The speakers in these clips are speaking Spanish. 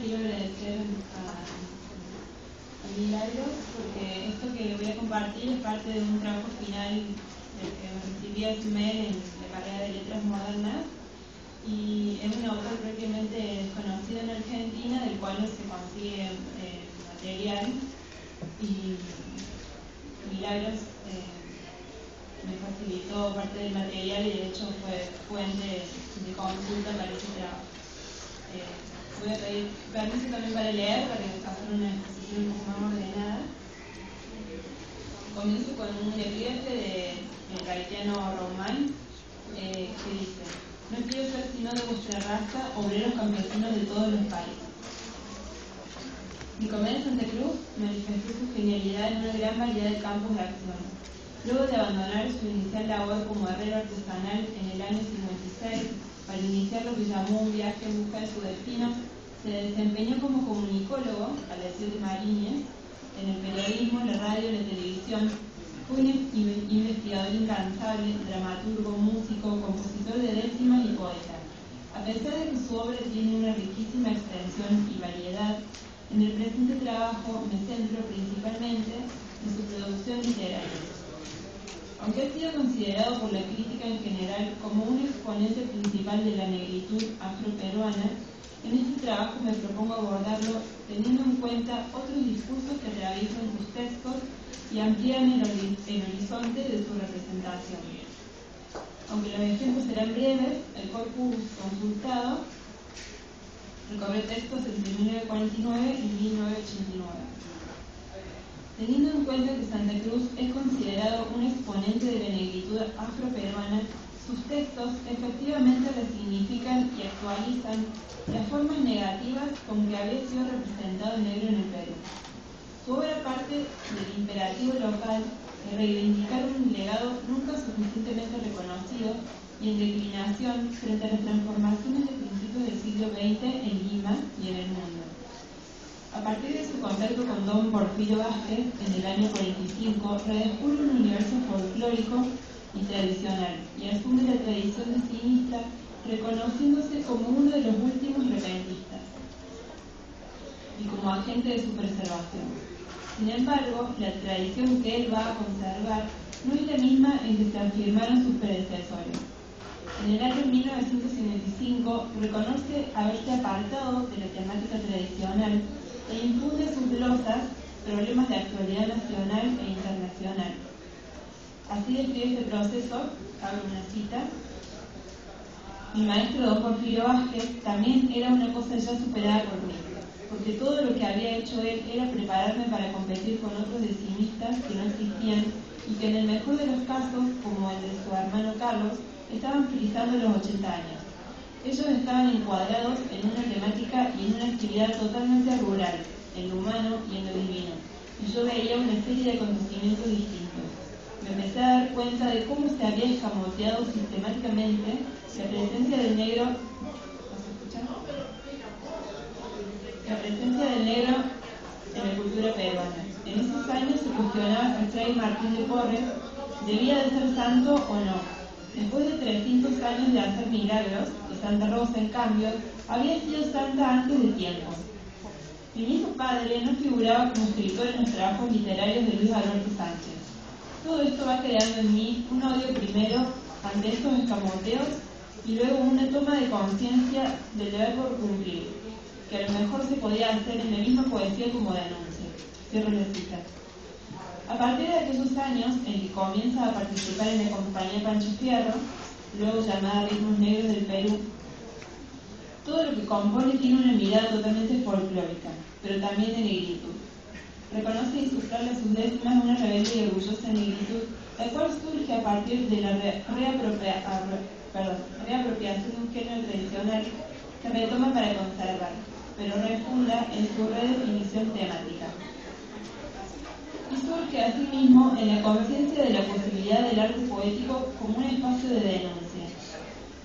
quiero agradecer a Milagros porque esto que voy a compartir es parte de un trabajo final del que recibí hace un mes en la carrera de Letras Modernas, y es un autor prácticamente desconocido en Argentina, del cual no se consigue material, y Milagros me facilitó parte del material y de hecho fue fuente de consulta para ese trabajo. Voy a pedir permiso también para leer, para hacer una exposición un poco más ordenada. Comienzo con un epígrafe de Gaetano Román, que dice: no quiero ser sino de vuestra raza, obreros campesinos de todos los países. Nicomedes Santa Cruz manifestó su genialidad en una gran variedad de campos de acción. Luego de abandonar su inicial labor como herrero artesanal en el año 56, para iniciar lo que llamó un viaje en busca de su destino, se desempeñó como comunicólogo, a la ciudad de Mariñez, en el periodismo, la radio y la televisión. Fue un investigador incansable, dramaturgo, músico, compositor de décimas y poeta. A pesar de que su obra tiene una riquísima extensión y variedad, en el presente trabajo me centro principalmente en su producción literaria. Aunque ha sido considerado por la crítica en general como un exponente principal de la negritud afroperuana, en este trabajo me propongo abordarlo teniendo en cuenta otros discursos que atraviesan sus textos y amplían el horizonte de su representación. Aunque los ejemplos serán breves, el corpus consultado recorre textos entre 1949 y 1989. Teniendo en cuenta que Santa Cruz es considerado un exponente de la negritud afroperuana, sus textos efectivamente resignifican y actualizan las formas negativas con que había sido representado el negro en el Perú. Su obra parte del imperativo local de reivindicar un legado nunca suficientemente reconocido y en declinación frente a las transformaciones de principios del siglo XX en Lima y en el mundo. A partir de su contacto con don Porfirio Vázquez en el año 45, redescubre un universo folclórico y tradicional y asume la tradición decinista, reconociéndose como uno de los últimos repentistas y como agente de su preservación. Sin embargo, la tradición que él va a conservar no es la misma en que se afirmaron sus predecesores. En el año 1955 reconoce haberse apartado de la temática tradicional e infunde sus glosas problemas de actualidad nacional e internacional. Así describe este proceso, abro una cita: mi maestro don Porfirio Vázquez también era una cosa ya superada por mí, porque todo lo que había hecho él era prepararme para competir con otros decimistas que no existían y que en el mejor de los casos, como el de su hermano Carlos, estaban frisando los 80 años. Ellos estaban encuadrados en una temática y en una actividad totalmente rural, en lo humano y en lo divino, y yo veía una serie de acontecimientos distintos. Me empecé a dar cuenta de cómo se había escamoteado sistemáticamente la presencia del negro. ¿Se escucha? La presencia del negro en la cultura peruana. En esos años se cuestionaba si Fray Martín de Porres debía de ser santo o no. Después de 300 años de hacer milagros, y Santa Rosa, en cambio, había sido santa antes de tiempo. Mi mismo padre no figuraba como escritor en los trabajos literarios de Luis Alberto Sánchez. Todo esto va creando en mí un odio primero ante estos escamoteos y luego una toma de conciencia del deber por cumplir, que a lo mejor se podía hacer en la misma poesía como denuncia. Cierro la cita. A partir de aquellos años en que comienza a participar en la compañía Pancho Fierro, luego llamada Ritmos Negros del Perú, todo lo que compone tiene una mirada totalmente folclórica, pero también de negritud. Reconoce y sufrage a sus décimas una rebelde y orgullosa negritud, la cual surge a partir de la reapropiación de un género tradicional que retoma para conservar, pero refunda en su redefinición temática. Y surge asimismo en la conciencia de la posibilidad del arte poético como un espacio de denuncia.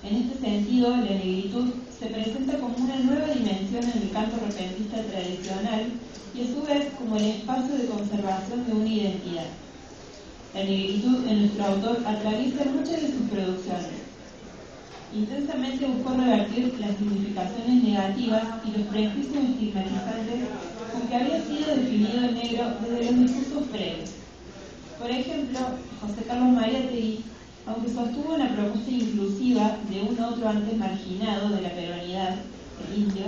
En este sentido, la negritud se presenta como una nueva dimensión en el canto repentista tradicional y a su vez como el espacio de conservación de una identidad. La negritud en nuestro autor atraviesa muchas de sus producciones. Intensamente buscó revertir las significaciones negativas y los prejuicios estigmatizantes con que había sido definido el negro desde los discursos previos. Por ejemplo, José Carlos Mariátegui, aunque sostuvo una propuesta inclusiva de un otro antes marginado de la peruanidad, el indio,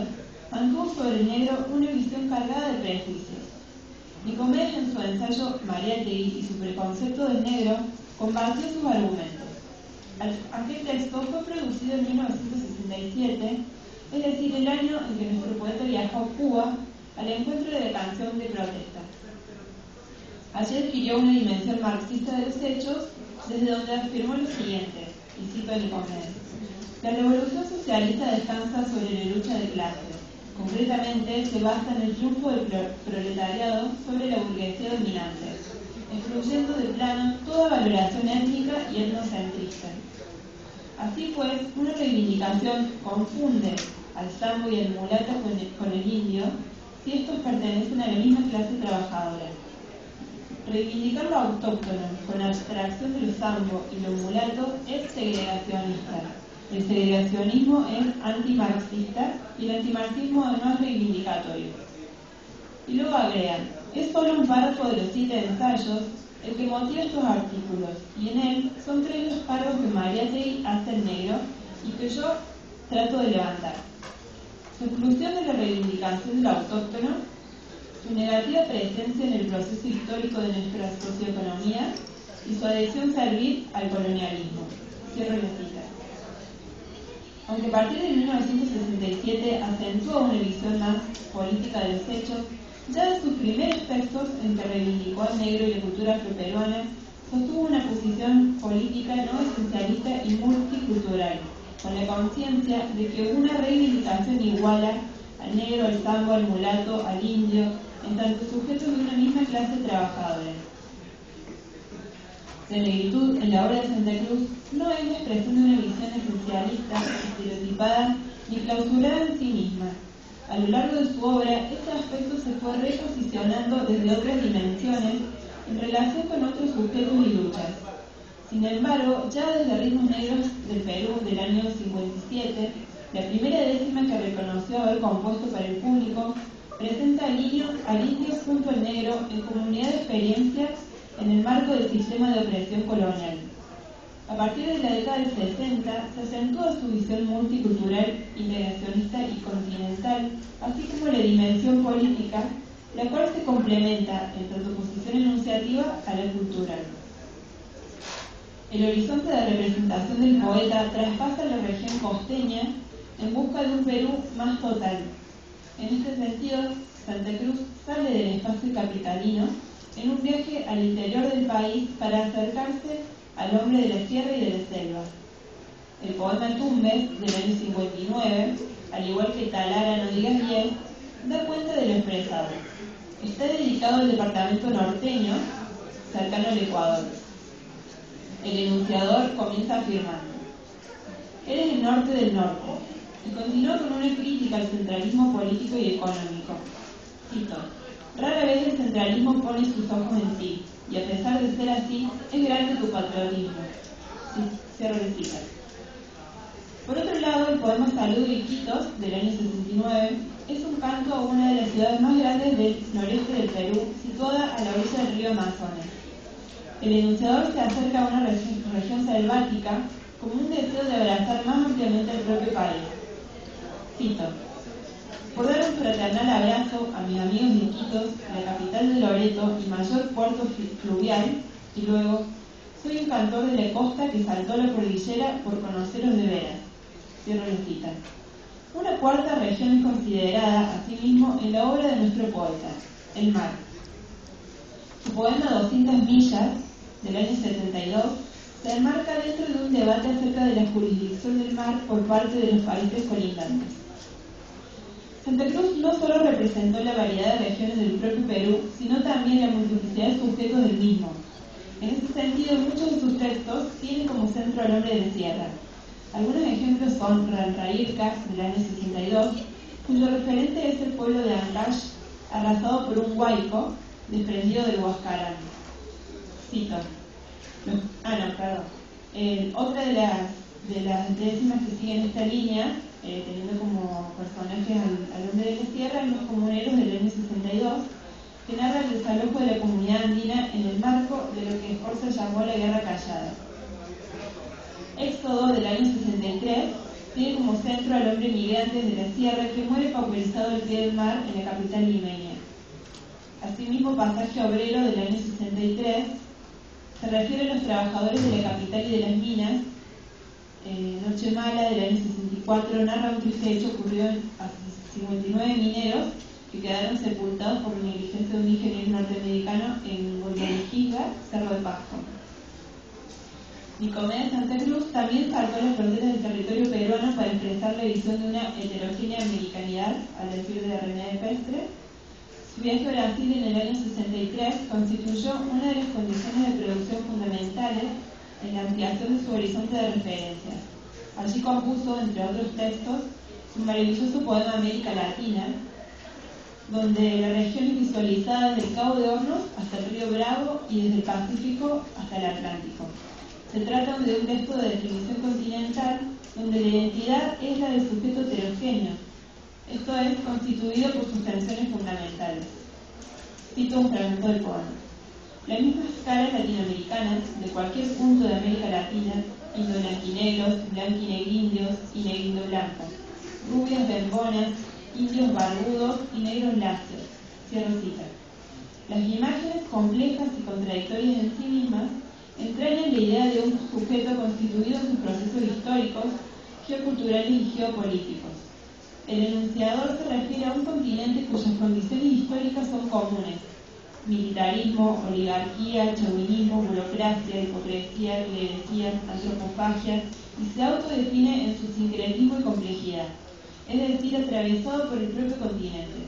mantuvo sobre el negro una visión cargada de prejuicios. Nicomedes, en su ensayo Mariátegui y su preconcepto del negro, combatió sus argumentos. Aquel texto fue producido en 1967, es decir, el año en que nuestro poeta viajó a Cuba al encuentro de la canción de protesta. Allí adquirió una dimensión marxista de los hechos, desde donde afirmó lo siguiente, y cito a Nicomedes: la revolución socialista descansa sobre la lucha de clases. Concretamente, se basa en el triunfo del proletariado sobre la burguesía dominante, excluyendo de plano toda valoración étnica y etnocentrista. Así pues, una reivindicación confunde al sambo y al mulato con el indio si estos pertenecen a la misma clase trabajadora. Reivindicar lo autóctono con abstracción de lo sambo y lo mulato es segregacionista. El segregacionismo es antimarxista y el antimarxismo no es reivindicatorio. Y luego agregan: es solo un párrafo de los 7 ensayos el que motiva estos artículos, y en él son 3 los cargos que Mariátegui hace al negro y que yo trato de levantar. Su exclusión de la reivindicación de lo autóctono, su negativa presencia en el proceso histórico de nuestra socioeconomía y su adhesión servil al colonialismo. Cierro la cita. Aunque a partir de 1967 acentúa una visión más política de los hechos, ya en sus primeros textos, en que reivindicó al negro y la cultura afroperuana, sostuvo una posición política no esencialista y multicultural, con la conciencia de que una reivindicación iguala al negro, al sambo, al mulato, al indio, en tanto sujetos de una misma clase trabajadora. La negritud en la obra de Santa Cruz no es la expresión de una visión esencialista, estereotipada ni clausurada en sí misma. A lo largo de su obra, este aspecto se fue reposicionando desde otras dimensiones en relación con otros sujetos y luchas. Sin embargo, ya desde Ritmos Negros del Perú del año 57, la primera décima que reconoció haber compuesto para el público, presenta al indio junto al negro en comunidad de experiencias en el marco del sistema de opresión colonial. A partir de la década del 60, se acentúa su visión multicultural, integracionista y continental, así como la dimensión política, la cual se complementa entre su posición enunciativa a la cultural. El horizonte de representación del poeta traspasa la región costeña en busca de un Perú más total. En este sentido, Santa Cruz sale del espacio capitalino en un viaje al interior del país para acercarse al hombre de la sierra y de la selva. El poema Tumbes, del año 59, al igual que Talara No Digas Yes, da cuenta de lo expresado. Está dedicado al departamento norteño, cercano al Ecuador. El enunciador comienza afirmando: eres el norte del norte, y continúa con una crítica al centralismo político y económico. Cito: rara vez el centralismo pone sus ojos en ti, y a pesar de ser así, es grande tu patriotismo. Cierro la cita. Por otro lado, el poema Salud de Iquitos, del año 69, es un canto a una de las ciudades más grandes del noreste del Perú, situada a la orilla del río Amazonas. El enunciador se acerca a una región selvática como un deseo de abrazar más ampliamente al propio país. Cito: por dar un fraternal abrazo a mis amigos de Iquitos, la capital de Loreto y mayor puerto fluvial, y luego, soy un cantor de la costa que saltó la cordillera por conoceros de veras. Cierro la cita. Una cuarta región es considerada, asimismo, en la obra de nuestro poeta, el mar. Su poema 200 millas, del año 72, se enmarca dentro de un debate acerca de la jurisdicción del mar por parte de los países colindantes. Santa Cruz no solo representó la variedad de regiones del propio Perú, sino también la multiplicidad de sujetos del mismo. En ese sentido, muchos de sus textos tienen como centro al hombre de la sierra. Algunos ejemplos son Ranraírca, del año 62, cuyo referente es el pueblo de Ancash, arrasado por un huayco desprendido del Huascarán. Cito: otra de las de las décimas que siguen esta línea, teniendo como personajes al hombre de la sierra, Los Comuneros del año 62, que narra el desalojo de la comunidad andina en el marco de lo que Sforza llamó la Guerra Callada. Éxodo del año 63 tiene como centro al hombre migrante de la sierra que muere pauperizado al pie del mar en la capital limeña. Asimismo, Pasaje Obrero del año 63 se refiere a los trabajadores de la capital y de las minas. Noche Mala del año 64 narra un triste hecho ocurrido a 59 mineros que quedaron sepultados por la negligencia de un ingeniero norteamericano en Guayanijiga, Cerro de Pasco. Nicomedes Santa Cruz también saltó las fronteras del territorio peruano para expresar la visión de una heterogénea americanidad, al decir de René de Pestre. Su viaje a Brasil en el año 63 constituyó una de las condiciones de producción fundamentales en la ampliación de su horizonte de referencia. Allí compuso, entre otros textos, su maravilloso poema América Latina, donde la región es visualizada desde el Cabo de Hornos hasta el río Bravo y desde el Pacífico hasta el Atlántico. Se trata de un texto de definición continental donde la identidad es la del sujeto heterogéneo, esto es, constituido por sus tensiones fundamentales. Cito un fragmento del poema. Las mismas caras latinoamericanas de cualquier punto de América Latina, indo-blanquinegros, blanquinegrindios y negrindo-blancos, rubias bembonas, indios barbudos y negros lacios. Cierro cita. Las imágenes complejas y contradictorias en sí mismas entrañan la idea de un sujeto constituido en sus procesos históricos, geoculturales y geopolíticos. El enunciador se refiere a un continente cuyas condiciones históricas son comunes: militarismo, oligarquía, chauvinismo, burocracia, hipocresía, clerecía, antropofagia, y se autodefine en su sincretismo y complejidad, es decir, atravesado por el propio continente.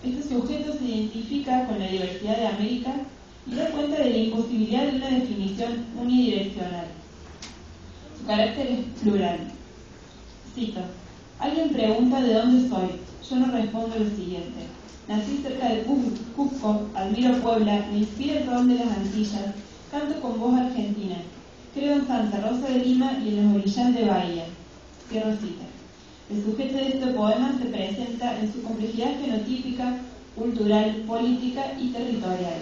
Este sujeto se identifica con la diversidad de América y da cuenta de la imposibilidad de una definición unidireccional. Su carácter es plural. Cito: alguien pregunta de dónde soy. Yo no respondo lo siguiente: nací cerca de Cusco, admiro Puebla, me inspira el ron de las Antillas, canto con voz argentina, creo en Santa Rosa de Lima y en los orillas de Bahía. Cierro cita. El sujeto de este poema se presenta en su complejidad fenotípica, cultural, política y territorial.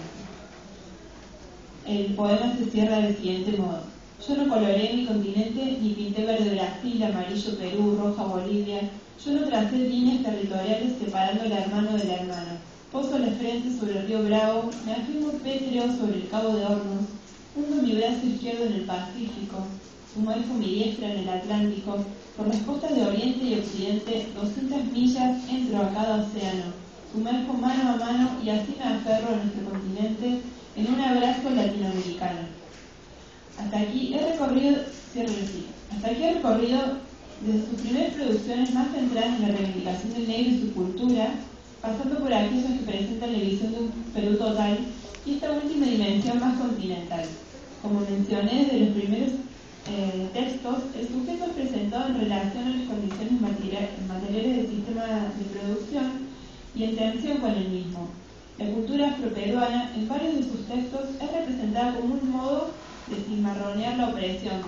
El poema se cierra del siguiente modo: yo no coloreé mi continente, ni pinté verde Brasil, amarillo Perú, roja Bolivia. Yo no tracé líneas territoriales separando al hermano del hermano. Poso la frente sobre el río Bravo, me afirmo pétreo sobre el Cabo de Hornos, hundo mi brazo izquierdo en el Pacífico, sumerjo mi diestra en el Atlántico, por las costas de Oriente y Occidente, 200 millas entro a cada océano, sumerjo mano a mano y así me aferro a nuestro continente en un abrazo latinoamericano. Hasta aquí he recorrido desde sus primeras producciones más centradas en la reivindicación del negro y su cultura, pasando por aquellas que presentan la visión de un Perú total y esta última dimensión más continental. Como mencioné desde los primeros textos, el sujeto es presentado en relación a las condiciones materiales del sistema de producción y en tensión con el mismo. La cultura afroperuana, en varios de sus textos, es representada como un modo de cimarronear la opresión.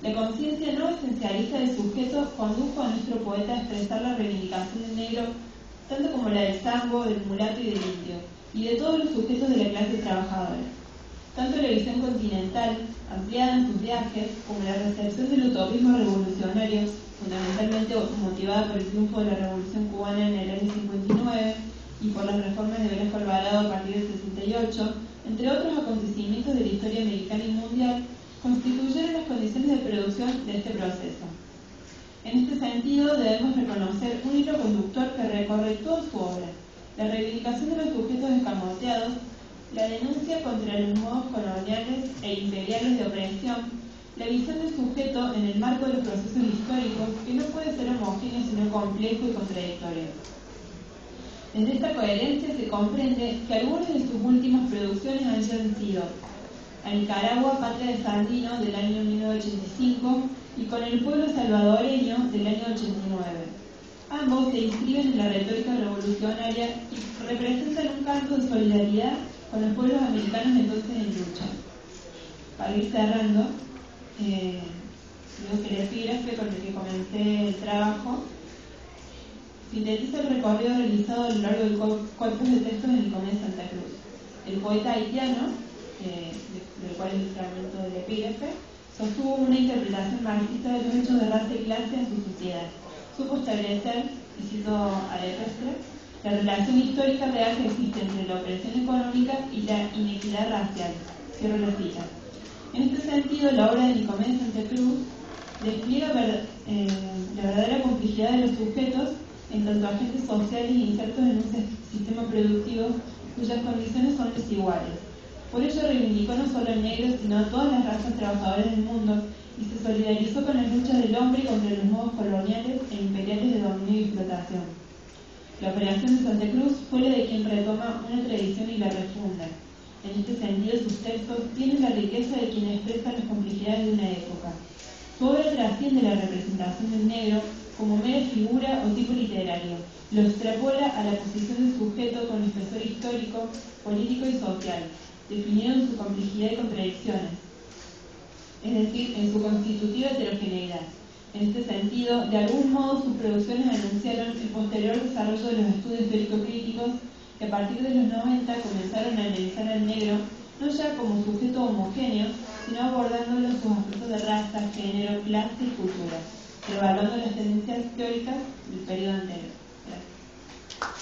La conciencia no esencialista del sujeto condujo a nuestro poeta a expresar la reivindicación del negro, tanto como la del sambo, del mulato y del indio, y de todos los sujetos de la clase trabajadora. Tanto la visión continental, ampliada en sus viajes, como la recepción del utopismo revolucionario, fundamentalmente motivada por el triunfo de la Revolución Cubana en el año 59 y por las reformas de Blasco Alvarado a partir del 68, entre otros acontecimientos de la historia americana y mundial, constituyeron las condiciones de producción de este proceso. En este sentido, debemos reconocer un hilo conductor que recorre toda su obra: la reivindicación de los sujetos escamoteados, la denuncia contra los modos coloniales e imperiales de opresión, la visión del sujeto en el marco de los procesos históricos, que no puede ser homogéneo sino complejo y contradictorio. Desde esta coherencia se comprende que algunas de sus últimas producciones han sido A Nicaragua, Patria de Sandino, del año 1985, y Con el pueblo salvadoreño, del año 89. Ambos se inscriben en la retórica revolucionaria y representan un canto de solidaridad con los pueblos americanos entonces en lucha. Para ir cerrando, Digo que el epígrafe con el que comencé el trabajo sintetiza el recorrido realizado a lo largo del corpus de textos de Nicomedes Santa Cruz. El poeta haitiano, del cual es el fragmento del epígrafe, sostuvo una interpretación marxista de los hechos de raza y clase en su sociedad. Supo establecer, y cito a Lepestre, la relación histórica real que existe entre la opresión económica y la inequidad racial. Cierro la cita. En este sentido, la obra de Nicomedes Santa Cruz despliega la verdadera complejidad de los sujetos en tanto agentes sociales insertos en un sistema productivo cuyas condiciones son desiguales. Por ello reivindicó no solo al negro, sino a todas las razas trabajadoras del mundo y se solidarizó con las luchas del hombre contra los modos coloniales e imperiales de dominio y explotación. La operación de Santa Cruz fue la de quien retoma una tradición y la refunda. En este sentido, sus textos tienen la riqueza de quien expresa las complejidades de una época. Su obra trasciende la representación del negro como mera figura o tipo literario, lo extrapola a la posición del sujeto con espesor histórico, político y social, definido en su complejidad y contradicciones, es decir, en su constitutiva heterogeneidad. En este sentido, de algún modo sus producciones anunciaron el posterior desarrollo de los estudios histórico-críticos que a partir de los 90 comenzaron a analizar al negro no ya como sujeto homogéneo, sino abordándolo en sus aspectos de raza, género, clase y cultura, evaluando las tendencias teóricas del periodo anterior. Gracias.